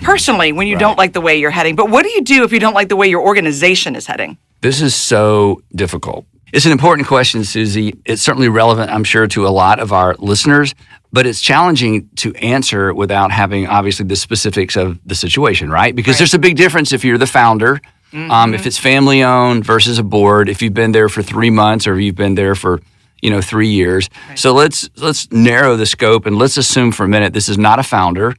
personally when you don't like the way you're heading. But what do you do if you don't like the way your organization is heading? This is so difficult. It's an important question, Susie. It's certainly relevant, I'm sure, to a lot of our listeners, but it's challenging to answer without having, obviously, the specifics of the situation, right? Because there's a big difference if you're the founder, if it's family-owned versus a board, if you've been there for 3 months or you've been there for 3 years. Right. So let's narrow the scope and let's assume for a minute this is not a founder.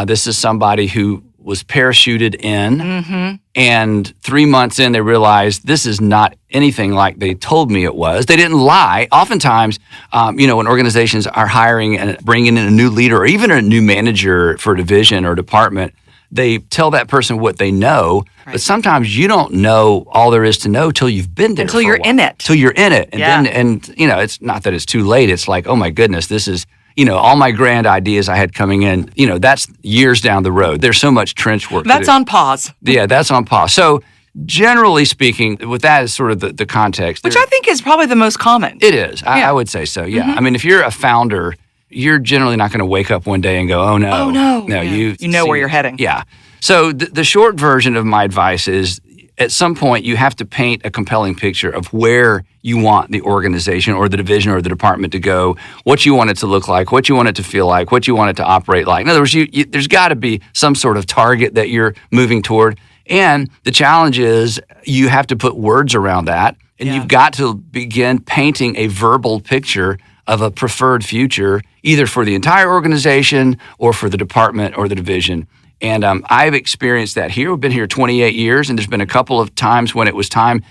This is somebody who was parachuted in, and 3 months in, they realized this is not anything like they told me it was. They didn't lie. Oftentimes, when organizations are hiring and bringing in a new leader or even a new manager for a division or department, they tell that person what they know, but sometimes you don't know all there is to know till you've been there. Until you're in it. Till you're in it. And then, it's not that it's too late. It's like, oh my goodness, this is, all my grand ideas I had coming in, that's years down the road. There's so much trench work. That's on pause. Yeah, that's on pause. So generally speaking, with that as sort of the context. Which I think is probably the most common. It is. I would say so, yeah. I mean, if you're a founder, you're generally not going to wake up one day and go, oh no. Oh no. No, you know where you're heading. Yeah. So the short version of my advice is at some point you have to paint a compelling picture of where you want the organization or the division or the department to go, what you want it to look like, what you want it to feel like, what you want it to operate like. In other words, there's got to be some sort of target that you're moving toward. And the challenge is you have to put words around that, and you've got to begin painting a verbal picture of a preferred future, either for the entire organization or for the department or the division. And I've experienced that here. We've been here 28 years, and there's been a couple of times when it was time.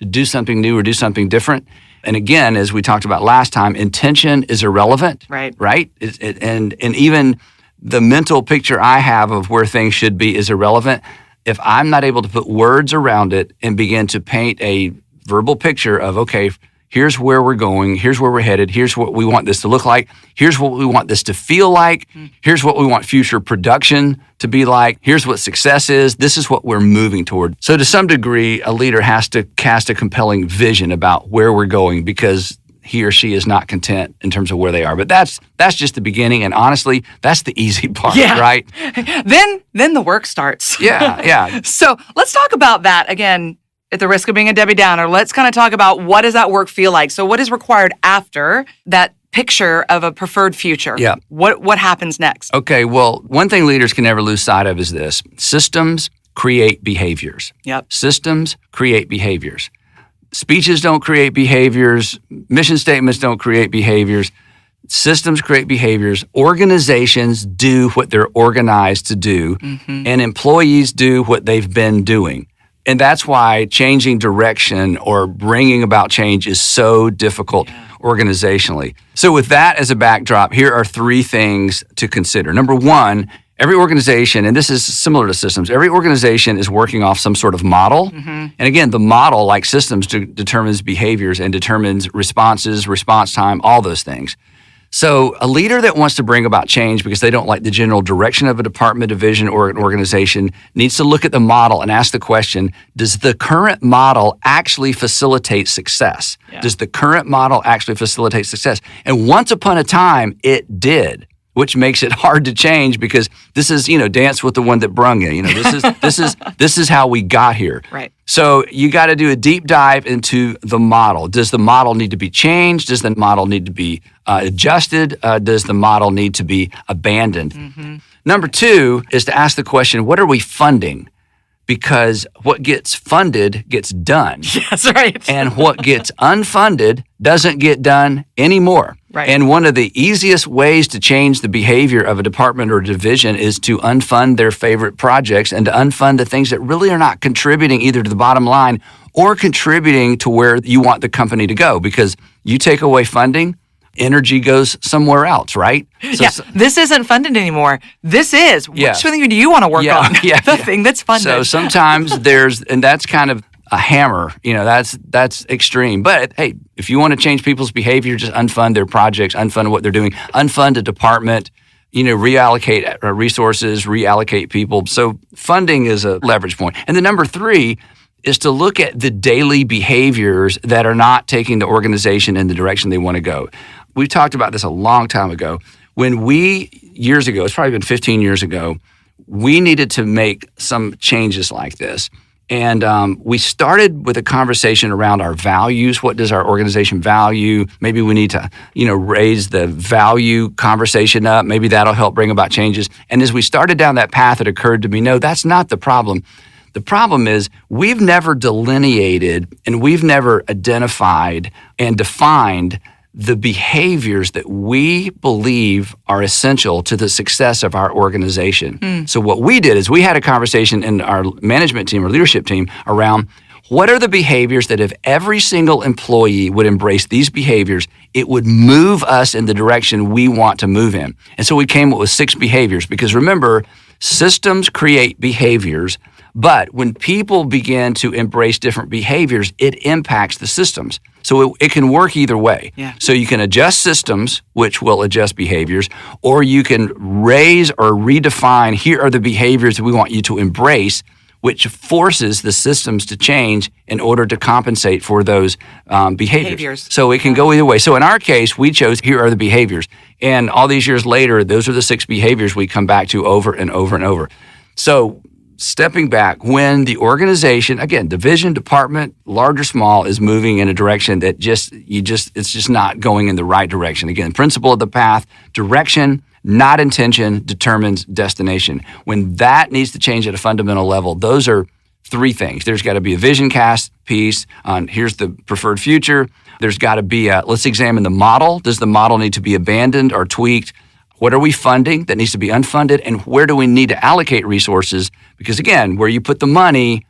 Do something new or do something different. And again, as we talked about last time, intention is irrelevant, right? And even the mental picture I have of where things should be is irrelevant if I'm not able to put words around it and begin to paint a verbal picture of, okay, here's where we're going, here's where we're headed, here's what we want this to look like, here's what we want this to feel like, here's what we want future production to be like, here's what success is, this is what we're moving toward. So to some degree, a leader has to cast a compelling vision about where we're going because he or she is not content in terms of where they are. But that's just the beginning, and honestly, that's the easy part, right? Then the work starts. Yeah. So let's talk about that again. At the risk of being a Debbie Downer, let's kind of talk about what does that work feel like? So what is required after that picture of a preferred future? Yeah. What happens next? Okay, well, one thing leaders can never lose sight of is this. Systems create behaviors. Yep. Systems create behaviors. Speeches don't create behaviors. Mission statements don't create behaviors. Systems create behaviors. Organizations do what they're organized to do, and employees do what they've been doing. And that's why changing direction or bringing about change is so difficult organizationally. So with that as a backdrop, here are 3 things to consider. Number 1, every organization, and this is similar to systems, every organization is working off some sort of model. And again, the model, like systems, determines behaviors and determines responses, response time, all those things. So a leader that wants to bring about change because they don't like the general direction of a department, division, or an organization needs to look at the model and ask the question, does the current model actually facilitate success? Does the current model actually facilitate success? And once upon a time, it did. which makes it hard to change because this is, dance with the one that brung you. This is how we got here. Right. So you got to do a deep dive into the model. Does the model need to be changed? Does the model need to be adjusted? Does the model need to be abandoned? Mm-hmm. Number 2 is to ask the question, what are we funding? Because what gets funded gets done. That's right. And what gets unfunded doesn't get done anymore. Right. And one of the easiest ways to change the behavior of a department or division is to unfund their favorite projects and to unfund the things that really are not contributing either to the bottom line or contributing to where you want the company to go. Because you take away funding, energy goes somewhere else, right? So, this isn't funded anymore. This is. Which thing do you want to work on? The thing that's funded. So sometimes and that's kind of a hammer, that's extreme. But hey, if you want to change people's behavior, just unfund their projects, unfund what they're doing, unfund a department, reallocate resources, reallocate people. So funding is a leverage point. And the number 3 is to look at the daily behaviors that are not taking the organization in the direction they want to go. We talked about this a long time ago. When years ago, it's probably been 15 years ago, we needed to make some changes like this. And we started with a conversation around our values. What does our organization value? Maybe we need to, raise the value conversation up. Maybe that'll help bring about changes. And as we started down that path, it occurred to me, no, that's not the problem. The problem is we've never delineated and we've never identified and defined the behaviors that we believe are essential to the success of our organization. So what we did is we had a conversation in our management team or leadership team around what are the behaviors that if every single employee would embrace these behaviors, it would move us in the direction we want to move in. And so we came up with 6 behaviors because remember, systems create behaviors. But when people begin to embrace different behaviors, it impacts the systems. So it can work either way. Yeah. So you can adjust systems, which will adjust behaviors, or you can raise or redefine, here are the behaviors that we want you to embrace, which forces the systems to change in order to compensate for those behaviors. So it can go either way. So in our case, we chose, here are the behaviors. And all these years later, those are the 6 behaviors we come back to over and over and over. So stepping back, when the organization, again, division, department, large or small, is moving in a direction that it's just not going in the right direction. Again, principle of the path, direction, not intention, determines destination. When that needs to change at a fundamental level, those are 3 things. There's got to be a vision cast piece on here's the preferred future. There's got to be let's examine the model. Does the model need to be abandoned or tweaked? What are we funding that needs to be unfunded? And where do we need to allocate resources? Because again, where you put the money,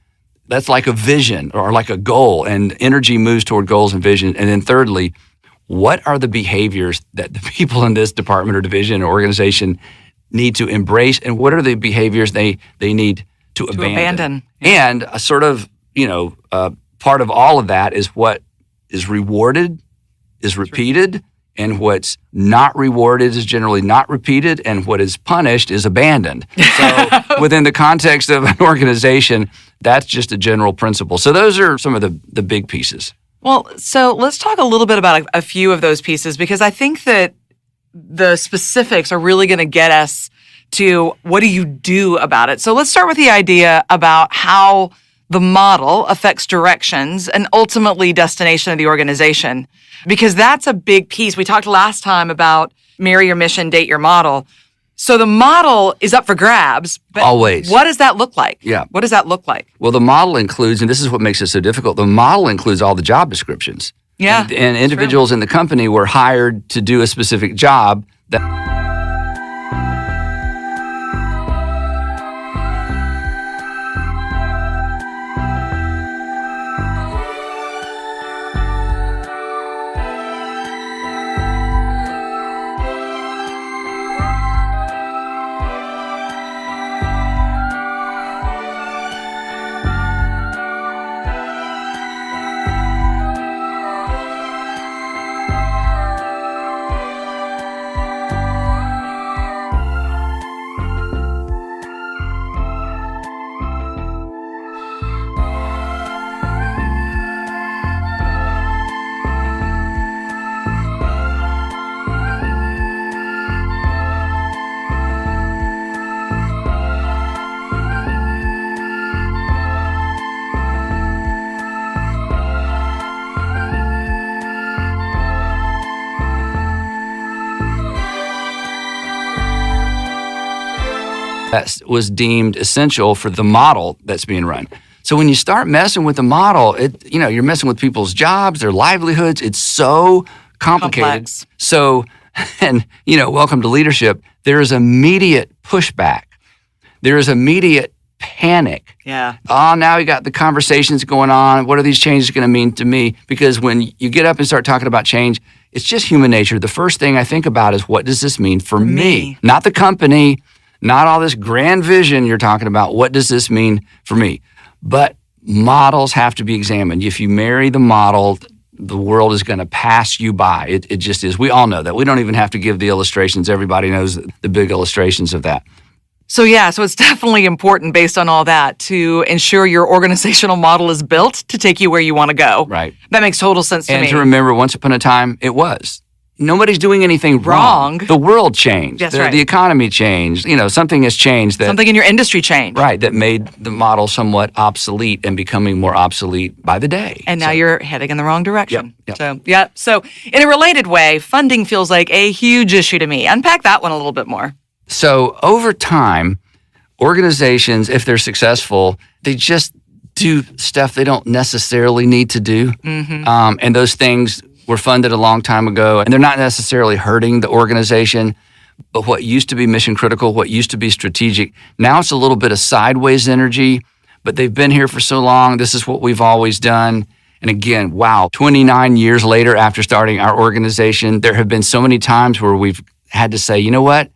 that's like a vision or like a goal, and energy moves toward goals and vision. And then thirdly, what are the behaviors that the people in this department or division or organization need to embrace? And what are the behaviors they need to abandon? Yeah. And a sort of, part of all of that is what is rewarded is repeated. And what's not rewarded is generally not repeated, and what is punished is abandoned. So within the context of an organization, that's just a general principle. So those are some of the big pieces. Well, so let's talk a little bit about a few of those pieces, because I think that the specifics are really going to get us to what do you do about it. So let's start with the idea about how the model affects directions and ultimately destination of the organization, because that's a big piece. We talked last time about marry your mission, date your model. So the model is up for grabs. But always. What does that look like? Yeah. What does that look like? Well, the model includes, and this is what makes it so difficult, the model includes all the job descriptions. Yeah. And individuals in the company were hired to do a specific job that that was deemed essential for the model that's being run. So when you start messing with the model, you're messing with people's jobs, their livelihoods. It's so complicated. Complex. So, and welcome to leadership. There is immediate pushback. There is immediate panic. Yeah. Oh, now we got the conversations going on. What are these changes going to mean to me? Because when you get up and start talking about change, it's just human nature. The first thing I think about is, what does this mean for me? Not the company, not all this grand vision you're talking about. What does this mean for me? But models have to be examined. If you marry the model, the world is going to pass you by. It just is. We all know that. We don't even have to give the illustrations. Everybody knows the big illustrations of that. So it's definitely important, based on all that, to ensure your organizational model is built to take you where you want to go. Right. That makes total sense to me. And to remember, once upon a time, it was. Nobody's doing anything wrong. The world changed. That's right. The economy changed. Something has changed. Something in your industry changed. Right, that made the model somewhat obsolete and becoming more obsolete by the day. And now you're heading in the wrong direction. Yep. So in a related way, funding feels like a huge issue to me. Unpack that one a little bit more. So over time, organizations, if they're successful, they just do stuff they don't necessarily need to do. Mm-hmm. And those things were funded a long time ago, and they're not necessarily hurting the organization. But what used to be mission critical, what used to be strategic, now it's a little bit of sideways energy, but they've been here for so long. This is what we've always done. And again, wow, 29 years later after starting our organization, there have been so many times where we've had to say, you know what?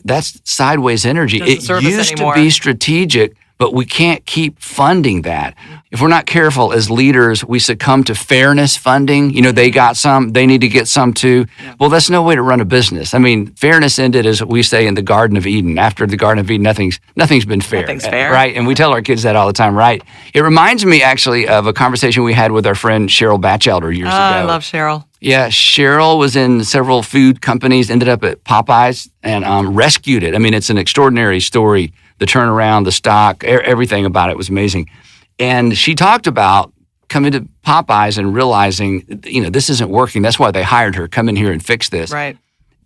That's sideways energy. It used to be strategic, but we can't keep funding that. If we're not careful as leaders, we succumb to fairness funding. They got some, they need to get some too. Yeah. Well, that's no way to run a business. I mean, fairness ended, as we say, in the Garden of Eden. After the Garden of Eden, nothing's been fair. Nothing's fair. Right? And we tell our kids that all the time, right? It reminds me actually of a conversation we had with our friend Cheryl Batchelder years ago. I love Cheryl. Yeah, Cheryl was in several food companies, ended up at Popeyes, and rescued it. I mean, it's an extraordinary story. The turnaround, the stock, everything about it was amazing. And she talked about coming to Popeyes and realizing, this isn't working. That's why they hired her. Come in here and fix this. Right.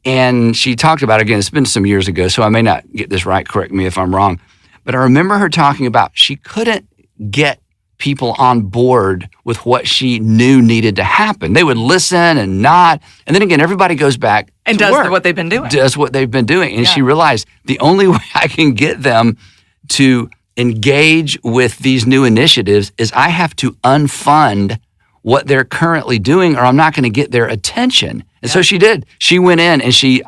And she talked about, again, it's been some years ago, so I may not get this right. Correct me if I'm wrong. But I remember her talking about she couldn't get people on board with what she knew needed to happen. They would listen and nod. And then again, everybody goes back and does what they've been doing. Does what they've been doing. And she realized the only way I can get them to engage with these new initiatives is I have to unfund what they're currently doing, or I'm not going to get their attention. And so she did. She went in and she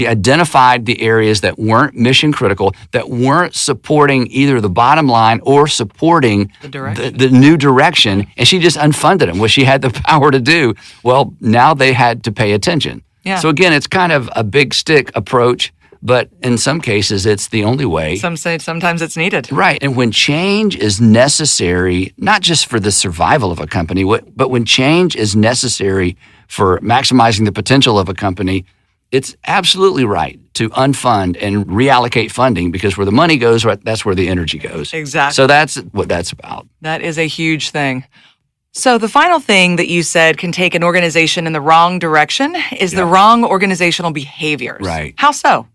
identified the areas that weren't mission critical, that weren't supporting either the bottom line or supporting the new direction, and she just unfunded them, which she had the power to do. Well, now they had to pay attention. Yeah. So again, it's kind of a big stick approach, but in some cases, it's the only way. Some say sometimes it's needed. Right. And when change is necessary, not just for the survival of a company, but when change is necessary for maximizing the potential of a company, it's absolutely right to unfund and reallocate funding, because where the money goes, that's where the energy goes. Exactly. So that's what that's about. That is a huge thing. So the final thing that you said can take an organization in the wrong direction is the wrong organizational behaviors. Right. How so?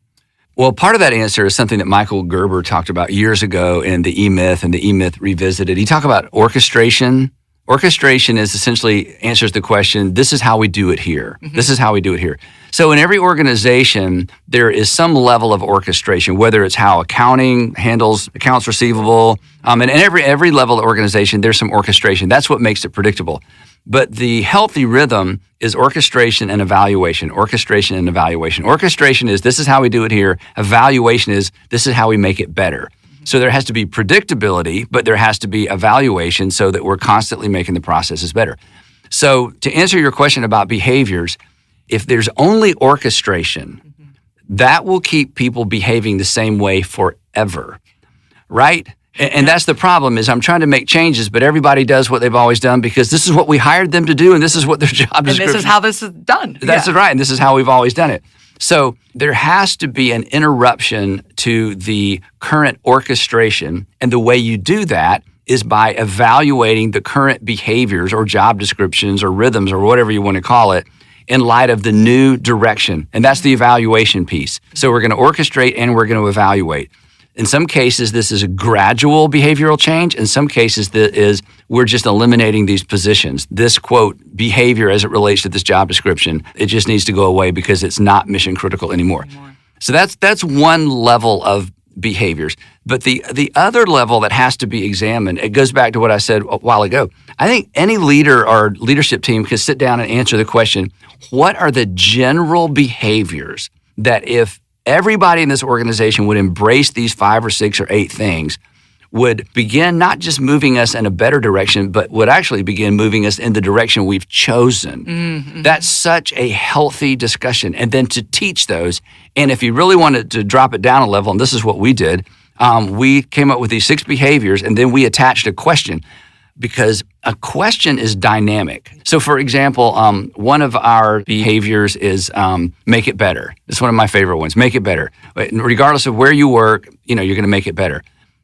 Well, part of that answer is something that Michael Gerber talked about years ago in the E-Myth and the E-Myth Revisited. He talked about orchestration. Orchestration is essentially answers the question, this is how we do it here. Mm-hmm. This is how we do it here. So in every organization, there is some level of orchestration, whether it's how accounting handles accounts receivable. And in every level of organization, there's some orchestration. That's what makes it predictable. But the healthy rhythm is orchestration and evaluation, orchestration and evaluation. Orchestration is this is how we do it here. Evaluation is this is how we make it better. So there has to be predictability, but there has to be evaluation so that we're constantly making the processes better. So to answer your question about behaviors, if there's only orchestration, that will keep people behaving the same way forever, right? And that's the problem is I'm trying to make changes, but everybody does what they've always done because this is what we hired them to do, and this is what their job description is. And this is how this is done. That's right, and this is how we've always done it. So there has to be an interruption to the current orchestration, and the way you do that is by evaluating the current behaviors or job descriptions or rhythms or whatever you want to call it, in light of the new direction. And that's the evaluation piece. So we're going to orchestrate and we're going to evaluate. In some cases, this is a gradual behavioral change. In some cases, we're just eliminating these positions. This, quote, behavior as it relates to this job description, it just needs to go away because it's not mission critical anymore. So that's one level of behaviors. But the other level that has to be examined, it goes back to what I said a while ago. I think any leader or leadership team can sit down and answer the question, what are the general behaviors that if everybody in this organization would embrace these 5 or 6 or 8 things, would begin not just moving us in a better direction, but would actually begin moving us in the direction we've chosen. Mm-hmm. That's such a healthy discussion. And then to teach those, and if you really wanted to drop it down a level, and this is what we did, we came up with these 6 behaviors, and then we attached a question, because a question is dynamic. So for example, one of our behaviors is make it better. It's one of my favorite ones, make it better. Regardless of where you work, you're going to make it better.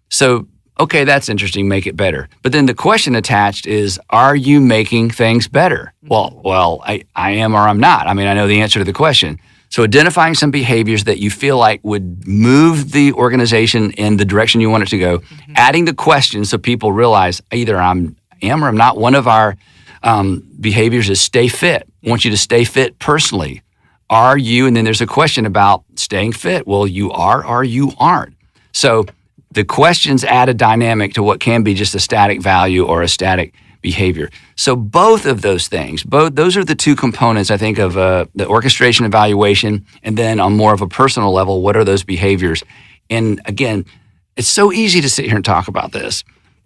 So, okay, that's interesting, make it better. But then the question attached is, are you making things better? Well, I am or I'm not. I mean, I know the answer to the question. So identifying some behaviors that you feel like would move the organization in the direction you want it to go, adding the question so people realize either I am or I'm not. One of our behaviors is stay fit. I want you to stay fit personally. Are you? And then there's a question about staying fit. Well, you are or you aren't. So the questions add a dynamic to what can be just a static value or a static behavior. So both of those things, those are the 2 components, I think, of the orchestration evaluation, and then on more of a personal level, what are those behaviors? And again, it's so easy to sit here and talk about this,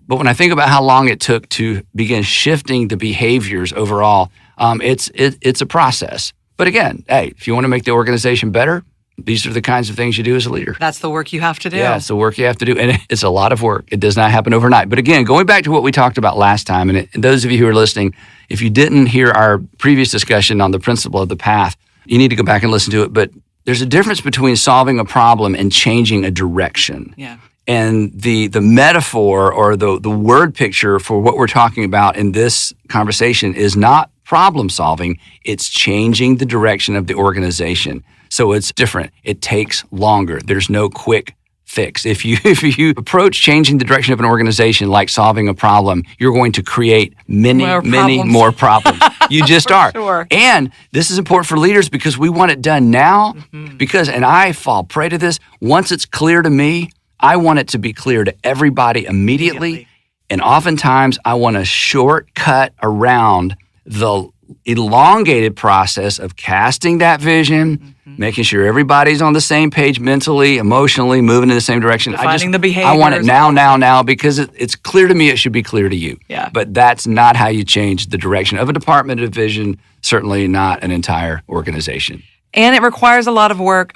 but when I think about how long it took to begin shifting the behaviors overall, it's a process. But again, hey, if you want to make the organization better, these are the kinds of things you do as a leader. That's the work you have to do. Yeah, it's the work you have to do. And it's a lot of work. It does not happen overnight. But again, going back to what we talked about last time, and those of you who are listening, if you didn't hear our previous discussion on the principle of the path, you need to go back and listen to it. But there's a difference between solving a problem and changing a direction. Yeah. And the metaphor or the word picture for what we're talking about in this conversation is not problem solving, it's changing the direction of the organization. So it's different. It takes longer. There's no quick fix. If you approach changing the direction of an organization like solving a problem, you're going to create many more problems. You just are. Sure. And this is important for leaders because we want it done now. Mm-hmm. And I fall prey to this, once it's clear to me, I want it to be clear to everybody immediately. And oftentimes I want to shortcut around the elongated process of casting that vision, making sure everybody's on the same page mentally, emotionally, moving in the same direction. Defining the behaviors. I want it now, because it's clear to me, it should be clear to you. Yeah. But that's not how you change the direction of a department, a division, certainly not an entire organization. And it requires a lot of work.